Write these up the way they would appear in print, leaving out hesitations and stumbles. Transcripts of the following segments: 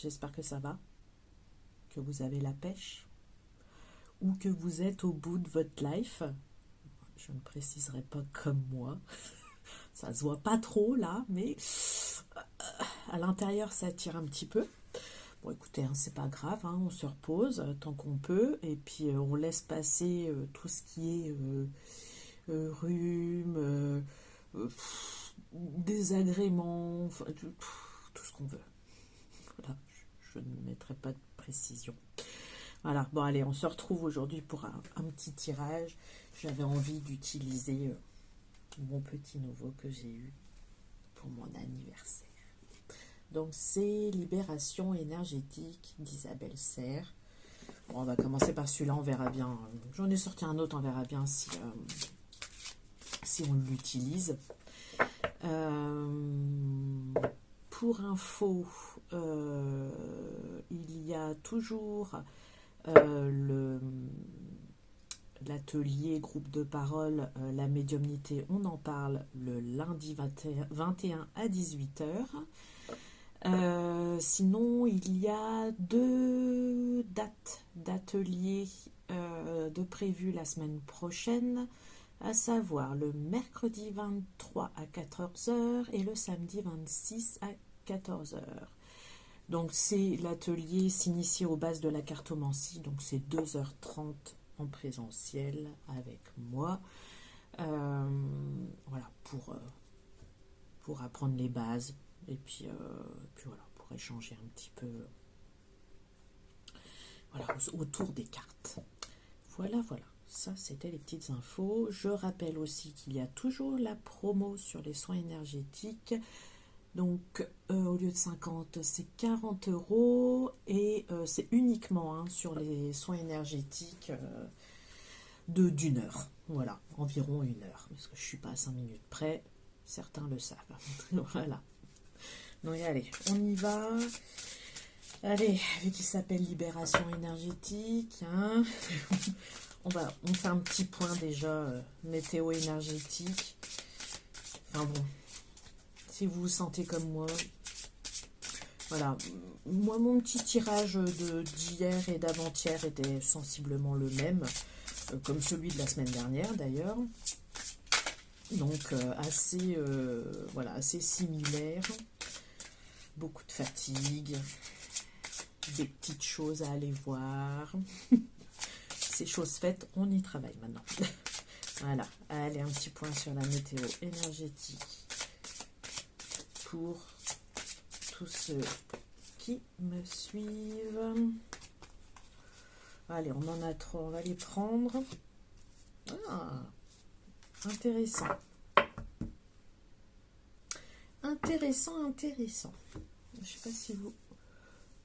j'espère que ça va, que vous avez la pêche, ou que vous êtes au bout de votre life. Je ne préciserai pas comme moi, ça se voit pas trop là, mais à l'intérieur ça tire un petit peu. Bon écoutez, hein, c'est pas grave, hein, on se repose tant qu'on peut, et puis on laisse passer tout ce qui est rhume, désagréments, enfin, tout ce qu'on veut. Voilà, je ne mettrai pas de précision. Voilà, bon allez, on se retrouve aujourd'hui pour un petit tirage. J'avais envie d'utiliser mon petit nouveau que j'ai eu pour mon anniversaire. Donc c'est Libération énergétique d'Isabelle Serre. Bon, on va commencer par celui-là, on verra bien. J'en ai sorti un autre, on verra bien si on l'utilise. Pour info, il y a toujours l'atelier groupe de parole, la médiumnité, on en parle le lundi 21 à 18h. Sinon, il y a 2 dates d'atelier de prévues la semaine prochaine, à savoir le mercredi 23 à 14h et le samedi 26 à 14h. Donc c'est l'atelier s'initier aux bases de la cartomancie, donc c'est 2h30 en présentiel avec moi. Voilà, pour apprendre les bases et puis voilà, pour échanger un petit peu voilà, autour des cartes. Voilà, ça c'était les petites infos. Je rappelle aussi qu'il y a toujours la promo sur les soins énergétiques. Donc au lieu de 50, c'est 40 € et c'est uniquement sur les soins énergétiques d'une heure. Voilà, environ 1 heure, parce que je ne suis pas à 5 minutes près, certains le savent. Voilà. Donc allez, on y va. Allez, vu qu'il s'appelle Libération énergétique, hein. on fait un petit point déjà, météo énergétique. Enfin bon, si vous vous sentez comme moi, voilà. Moi, mon petit tirage d'hier et d'avant-hier était sensiblement le même, comme celui de la semaine dernière d'ailleurs. Donc voilà, assez similaire. Beaucoup de fatigue, des petites choses à aller voir. Ces choses faites, on y travaille maintenant. Voilà, allez, un petit point sur la météo énergétique pour tous ceux qui me suivent. Allez, on en a 3, on va les prendre. Ah, intéressant. Intéressant. Je sais pas si vous...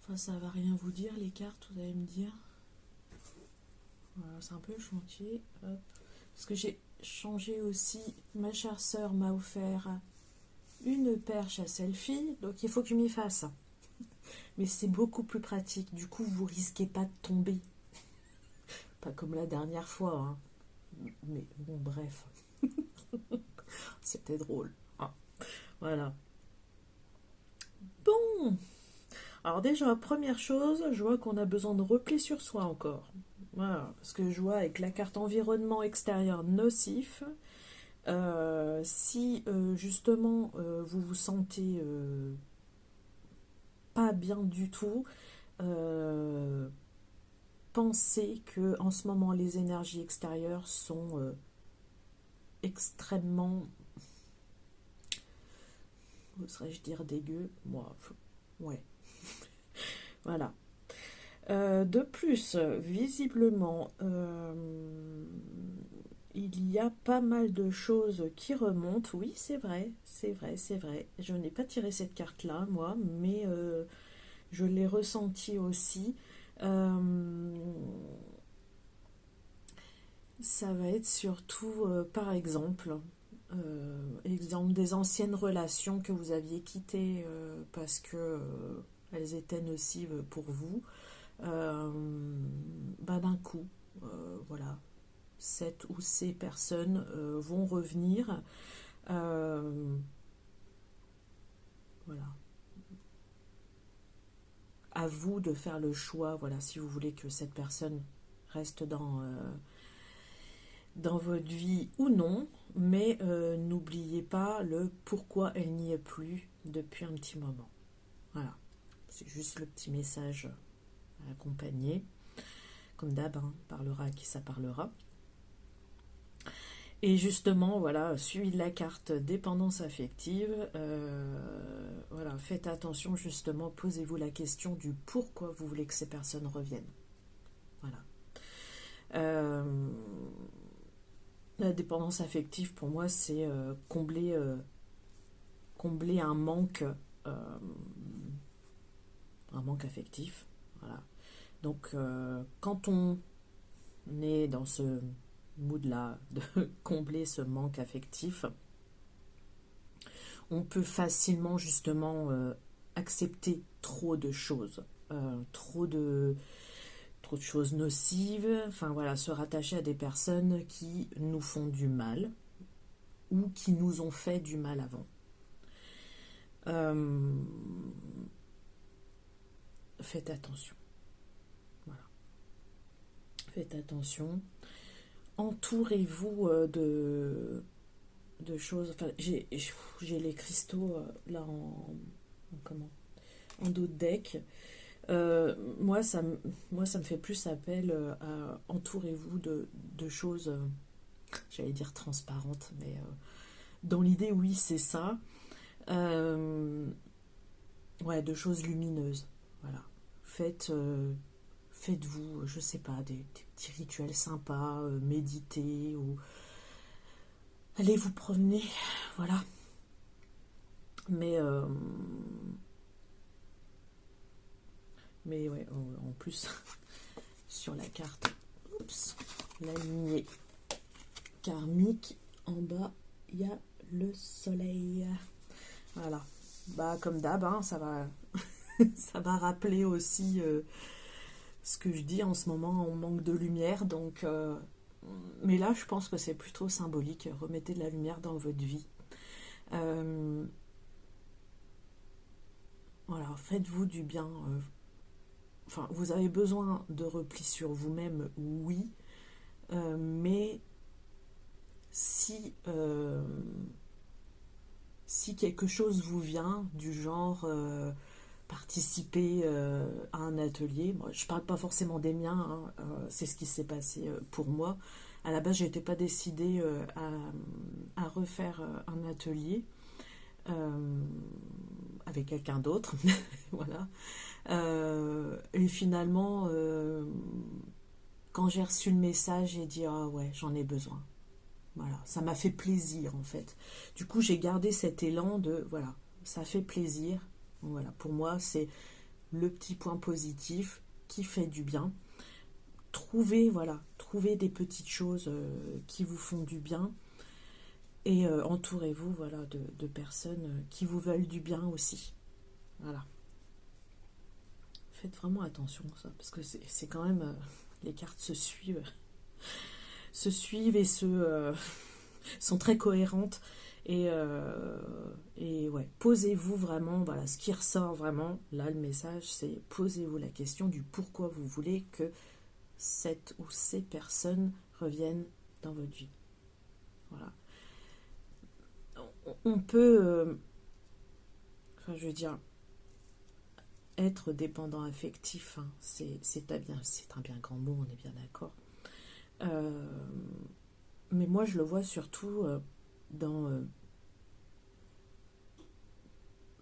Enfin, ça va rien vous dire, les cartes, vous allez me dire. Voilà, c'est un peu le chantier. Hop. Parce que j'ai changé aussi. Ma chère sœur m'a offert une perche à selfie, donc il faut que je m'y fasse. Mais c'est beaucoup plus pratique. Du coup, vous risquez pas de tomber. Pas comme la dernière fois, hein. Mais bon, bref. C'était drôle. Ah, voilà. Bon. Alors déjà, première chose, je vois qu'on a besoin de repli sur soi encore. Voilà, parce que je vois avec la carte environnement extérieur nocif, si justement vous vous sentez pas bien du tout, pensez que en ce moment les énergies extérieures sont extrêmement, oserais-je dire dégueu, moi, ouais, voilà. De plus, visiblement, il y a pas mal de choses qui remontent. Oui, c'est vrai. Je n'ai pas tiré cette carte-là, moi, mais je l'ai ressenti aussi. Ça va être surtout, par exemple, des anciennes relations que vous aviez quittées parce que elles étaient nocives pour vous. D'un coup, voilà, cette ou ces personnes vont revenir. Voilà. à vous de faire le choix, voilà, si vous voulez que cette personne reste dans votre vie ou non, mais n'oubliez pas le pourquoi elle n'y est plus depuis un petit moment. Voilà, c'est juste le petit message à accompagner. Comme d'hab, hein, parlera à qui ça parlera. Et justement, voilà, suivi de la carte dépendance affective, voilà, faites attention justement, posez-vous la question du pourquoi vous voulez que ces personnes reviennent. Voilà. La dépendance affective, pour moi, c'est combler un manque affectif. Voilà. Donc, quand on est dans ce mood-là de combler ce manque affectif, on peut facilement justement accepter trop de choses, trop de choses nocives, enfin voilà, se rattacher à des personnes qui nous font du mal ou qui nous ont fait du mal avant. Faites attention. Voilà. Faites attention. Entourez-vous de choses. Enfin, j'ai les cristaux là en dos de deck. Moi, ça me fait plus appel à entourez-vous de choses, j'allais dire transparentes, mais dans l'idée, oui, c'est ça. Ouais, de choses lumineuses. Voilà. Faites-vous, je sais pas, des petits rituels sympas, méditer ou allez vous promener, voilà. Mais ouais, en plus, sur la carte, oups, la lignée karmique, en bas, il y a le soleil. Voilà. Bah, comme d'hab, hein, ça va, ça va rappeler aussi ce que je dis en ce moment, on manque de lumière, donc... mais là, je pense que c'est plutôt symbolique. Remettez de la lumière dans votre vie. Voilà, faites-vous du bien. Enfin, vous avez besoin de repli sur vous-même, oui. Mais si quelque chose vous vient du genre participer à un atelier, moi, je parle pas forcément des miens, hein, c'est ce qui s'est passé pour moi. À la base, je n'étais pas décidée à refaire un atelier avec quelqu'un d'autre, voilà. Et finalement, quand j'ai reçu le message, j'ai dit ah ouais, j'en ai besoin. Voilà, ça m'a fait plaisir en fait. Du coup, j'ai gardé cet élan de voilà, ça fait plaisir. Voilà, pour moi, c'est le petit point positif qui fait du bien. Trouvez des petites choses qui vous font du bien et entourez-vous voilà de personnes qui vous veulent du bien aussi. Voilà. Faites vraiment attention à ça parce que c'est quand même les cartes se suivent et sont très cohérentes et ouais, posez-vous vraiment, voilà, ce qui ressort vraiment, là le message c'est posez-vous la question du pourquoi vous voulez que cette ou ces personnes reviennent dans votre vie. Voilà. On peut, enfin je veux dire, être dépendant affectif, hein, c'est un bien grand mot, on est bien d'accord. Mais moi je le vois surtout dans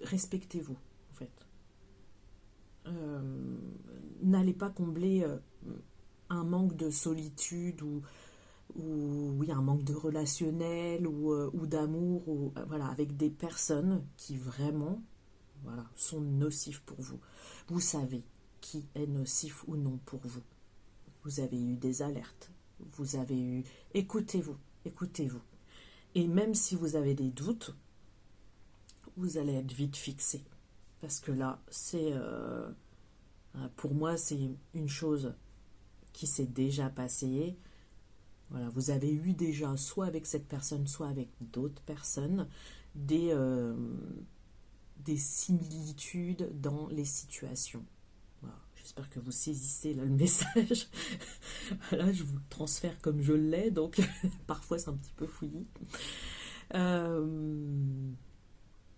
respectez-vous en fait. N'allez pas combler un manque de solitude ou oui, un manque de relationnel ou d'amour ou voilà, avec des personnes qui vraiment voilà, sont nocifs pour vous. Vous savez qui est nocif ou non pour vous. Vous avez eu des alertes. Vous avez eu... Écoutez-vous. Et même si vous avez des doutes, vous allez être vite fixé. Parce que là, c'est... pour moi, c'est une chose qui s'est déjà passée. Voilà, vous avez eu déjà, soit avec cette personne, soit avec d'autres personnes, des similitudes dans les situations. j'espère que vous saisissez là, le message. Là, je vous le transfère comme je l'ai, donc parfois c'est un petit peu fouillis.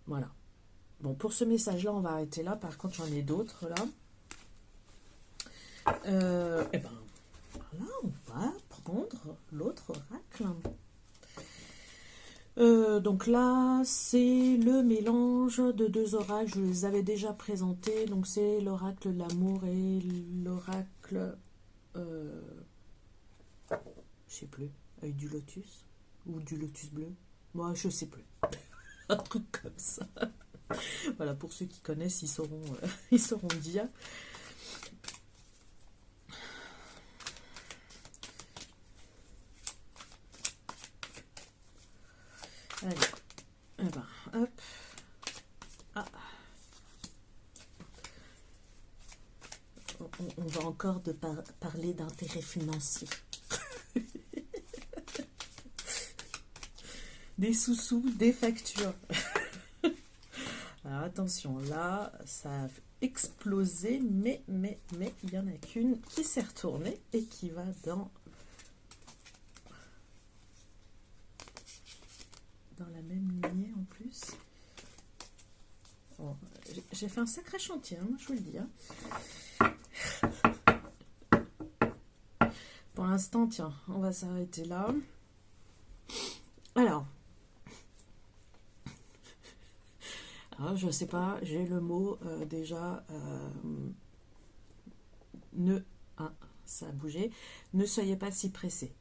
Voilà. Bon, pour ce message-là, on va arrêter là. Par contre, j'en ai d'autres là. Et ben, voilà, on va prendre l'autre oracle. Donc là, c'est le mélange de deux oracles. Je les avais déjà présentés. Donc c'est l'oracle de l'amour et l'oracle, je sais plus, avec du lotus ou du lotus bleu. Moi, je sais plus. Un truc comme ça. Voilà, pour ceux qui connaissent, ils sauront dire. Allez, eh ben, hop. Ah. On va encore parler d'intérêt financier. Des sous-sous, des factures. Alors attention, là, ça a explosé, mais il y en a qu'une qui s'est retournée et qui va dans la même lignée en plus. Bon, j'ai fait un sacré chantier, hein, je vous le dis. Hein. Pour l'instant, tiens, on va s'arrêter là. Alors, je sais pas, j'ai le mot déjà. Ça a bougé. Ne soyez pas si pressés.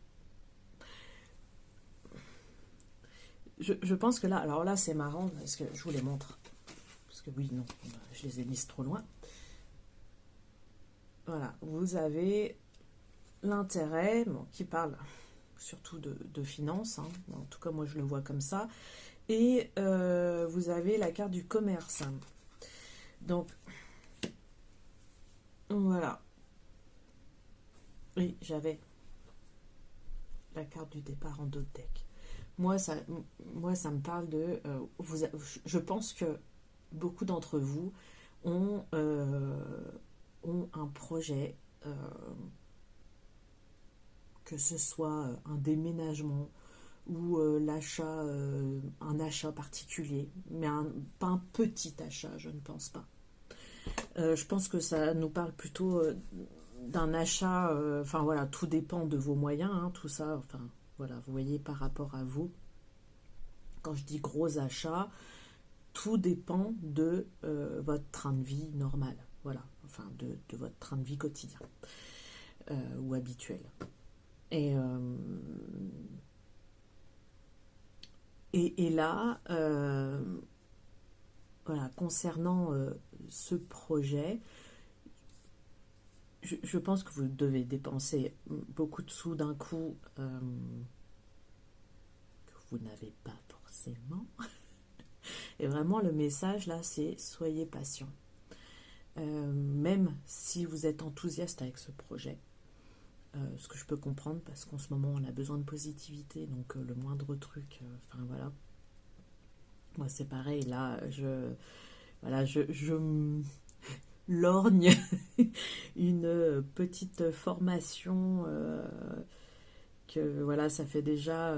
Je pense que là, alors là, c'est marrant parce que je vous les montre. Parce que oui, non, je les ai mises trop loin. Voilà, vous avez l'intérêt, bon, qui parle surtout de finances, hein. En tout cas, moi, je le vois comme ça. Et vous avez la carte du commerce. Donc, voilà. Oui, j'avais la carte du départ en d'autres decks. Moi, ça me parle de... je pense que beaucoup d'entre vous ont un projet, que ce soit un déménagement ou un achat particulier, mais pas un petit achat, je ne pense pas. Je pense que ça nous parle plutôt d'un achat, enfin voilà, tout dépend de vos moyens, hein, tout ça, enfin voilà, vous voyez par rapport à vous. Quand je dis gros achat, tout dépend de votre train de vie normal, voilà, enfin de votre train de vie quotidien ou habituel. Et là, voilà, concernant ce projet, je pense que vous devez dépenser beaucoup de sous d'un coup que vous n'avez pas forcément. Et vraiment, le message là, c'est soyez patient. Même si vous êtes enthousiaste avec ce projet, ce que je peux comprendre parce qu'en ce moment on a besoin de positivité, donc le moindre truc, enfin voilà. Moi c'est pareil, là je lorgne une petite formation que voilà, ça fait déjà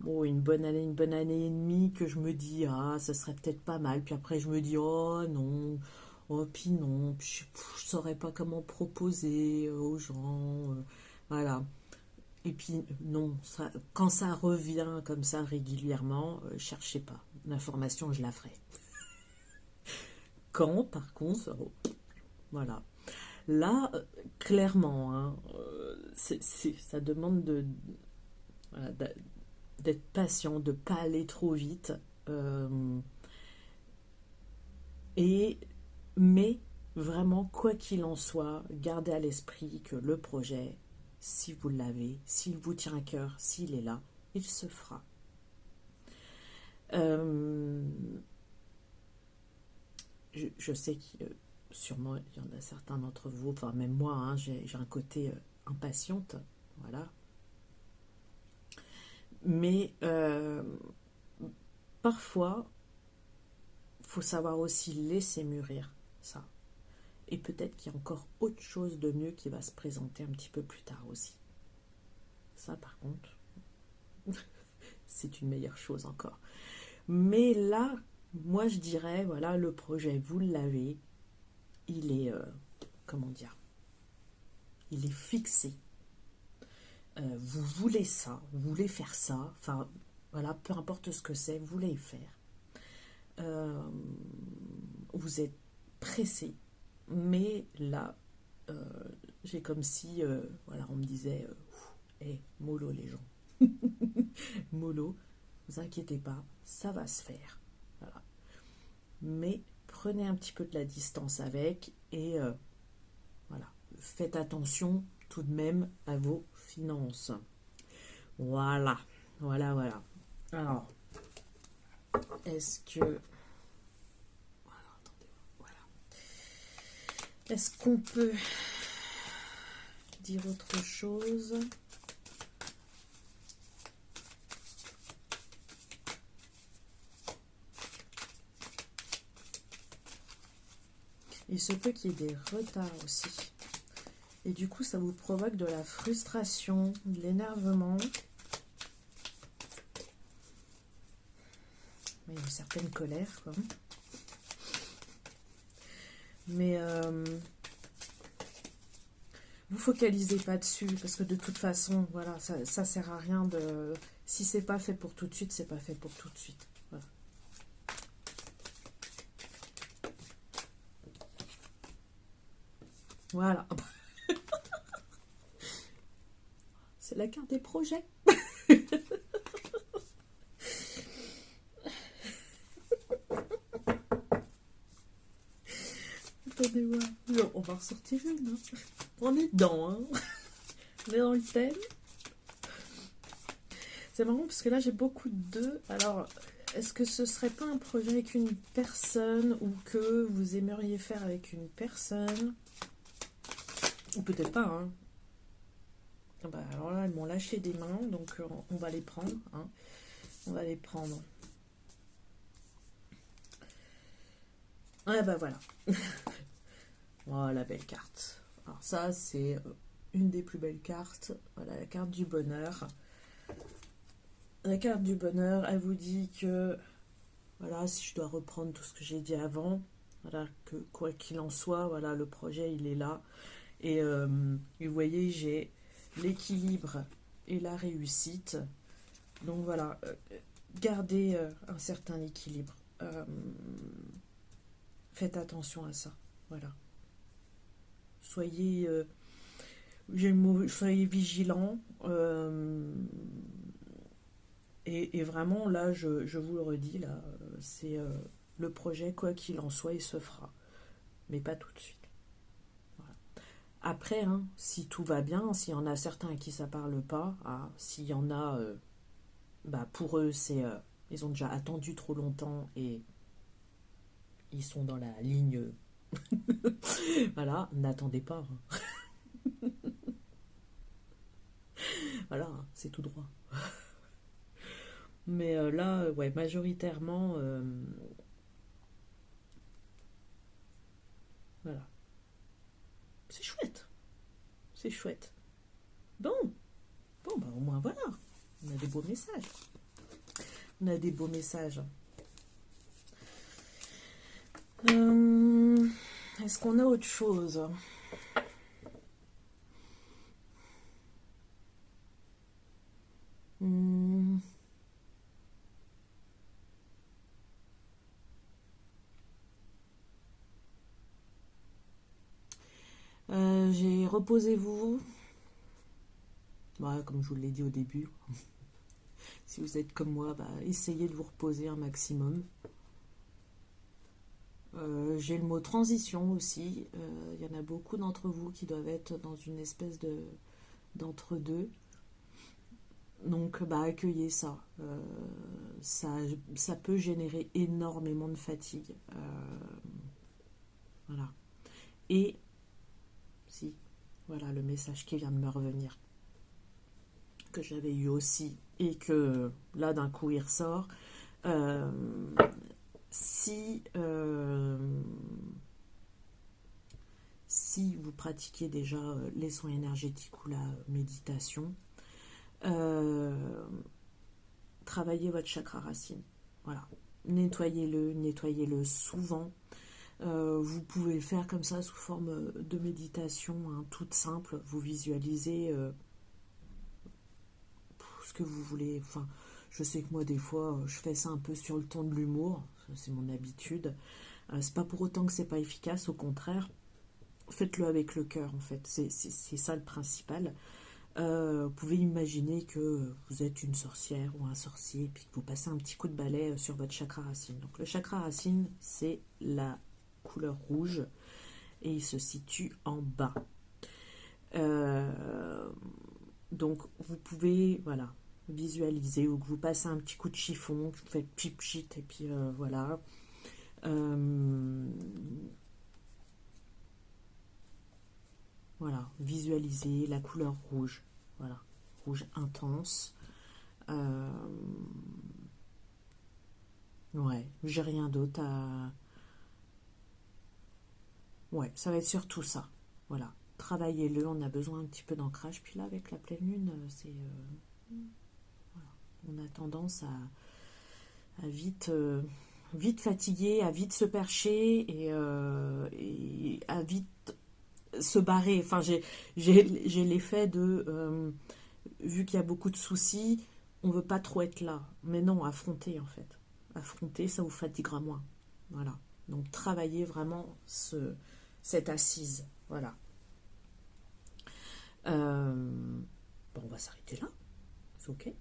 une bonne année et demie que je me dis ça serait peut-être pas mal, puis après je me dis oh non, puis non, puis je saurais pas comment proposer aux gens, voilà. Et puis non, quand ça revient comme ça régulièrement, cherchez pas, l'information je la ferai. Quand par contre, voilà. Là, clairement, hein, ça demande voilà, d'être patient, de ne pas aller trop vite. Mais vraiment, quoi qu'il en soit, gardez à l'esprit que le projet, si vous l'avez, s'il vous tient à cœur, s'il est là, il se fera. Je sais que sûrement il y en a certains d'entre vous, enfin même moi, hein, j'ai un côté impatiente, voilà. Mais parfois, il faut savoir aussi laisser mûrir ça. Et peut-être qu'il y a encore autre chose de mieux qui va se présenter un petit peu plus tard aussi. Ça, par contre, c'est une meilleure chose encore. Mais là, moi, je dirais, voilà, le projet, vous l'avez. Il est, comment dire, il est fixé. Vous voulez ça, vous voulez faire ça. Enfin, voilà, peu importe ce que c'est, vous voulez le faire. Vous êtes pressé. Mais là, j'ai comme si, voilà, on me disait, mollo les gens. Mollo, vous inquiétez pas, ça va se faire. Voilà. Mais prenez un petit peu de la distance avec et voilà, faites attention tout de même à vos finances. Voilà, voilà, voilà. Alors, est-ce que... Voilà, attendez, voilà. Est-ce qu'on peut dire autre chose? Il se peut qu'il y ait des retards aussi. Et du coup, ça vous provoque de la frustration, de l'énervement. Il y a une certaine colère, quoi. Mais vous focalisez pas dessus, parce que de toute façon, voilà, ça sert à rien de... Si c'est pas fait pour tout de suite, c'est pas fait pour tout de suite. Voilà. Voilà. C'est la carte des projets. Attendez voir. Non, on va ressortir une. Hein. On est dedans. Hein. On est dans le thème. C'est marrant parce que là j'ai beaucoup de deux. Alors, est-ce que ce serait pas un projet avec une personne ou que vous aimeriez faire avec une personne? Ou peut-être pas, hein. Bah, alors là, elles m'ont lâché des mains, donc on va les prendre. Hein. On va les prendre. Ah bah voilà. Oh, la belle carte. Alors ça, c'est une des plus belles cartes. Voilà, la carte du bonheur. La carte du bonheur, elle vous dit que, voilà, si je dois reprendre tout ce que j'ai dit avant, voilà, que quoi qu'il en soit, voilà, le projet, il est là. Et vous voyez, j'ai l'équilibre et la réussite. Donc voilà, gardez un certain équilibre. Faites attention à ça. Voilà. Soyez, soyez vigilants. Et vraiment, là, je vous le redis, là, c'est le projet, quoi qu'il en soit, il se fera. Mais pas tout de suite. Voilà. Après, hein, si tout va bien, s'il y en a certains à qui ça parle pas, hein, s'il y en a, bah, pour eux, c'est ils ont déjà attendu trop longtemps et ils sont dans la ligne. Voilà, n'attendez pas. Hein. Voilà, hein, c'est tout droit. Mais là, ouais, majoritairement, voilà. C'est chouette. C'est chouette. Bon, bah au moins voilà. On a des beaux messages. On a des beaux messages. Est-ce qu'on a autre chose? J'ai reposez-vous. Bah, comme je vous l'ai dit au début. Si vous êtes comme moi, bah, essayez de vous reposer un maximum. J'ai le mot transition aussi. Il y en a beaucoup d'entre vous qui doivent être dans une espèce d'entre-deux. Donc, bah, accueillez ça. Ça peut générer énormément de fatigue. Voilà. Et, si, voilà le message qui vient de me revenir, que j'avais eu aussi, et que là, d'un coup, il ressort. Si si vous pratiquez déjà les soins énergétiques ou la méditation, travaillez votre chakra racine. Voilà. Nettoyez-le souvent. Vous pouvez le faire comme ça sous forme de méditation, hein, toute simple. Vous visualisez ce que vous voulez. Enfin, je sais que moi, des fois, je fais ça un peu sur le ton de l'humour. C'est mon habitude. C'est pas pour autant que c'est pas efficace, au contraire. Faites-le avec le cœur, en fait. C'est ça le principal. Vous pouvez imaginer que vous êtes une sorcière ou un sorcier, puis que vous passez un petit coup de balai sur votre chakra racine. Donc le chakra racine, c'est la couleur rouge et il se situe en bas. Donc vous pouvez, voilà, visualiser ou que vous passez un petit coup de chiffon, que vous faites pchit pchit et puis voilà. Voilà, visualisez la couleur rouge, voilà, rouge intense. Ouais, j'ai rien d'autre à... Ouais, ça va être surtout ça. Voilà, travaillez-le, on a besoin un petit peu d'ancrage. Puis là, avec la pleine lune, c'est... voilà. On a tendance à vite, vite fatiguer, à vite se percher et à vite se barrer. Enfin, j'ai l'effet de... vu qu'il y a beaucoup de soucis, on veut pas trop être là. Mais non, affronter en fait. Affronter, ça vous fatiguera moins. Voilà. Donc travaillez vraiment cette assise. Voilà. Bon, on va s'arrêter là. C'est ok.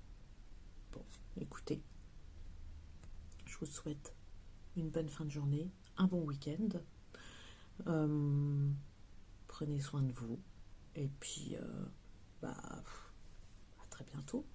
Bon, écoutez, je vous souhaite une bonne fin de journée, un bon week-end. Prenez soin de vous. Et puis, bah, à très bientôt.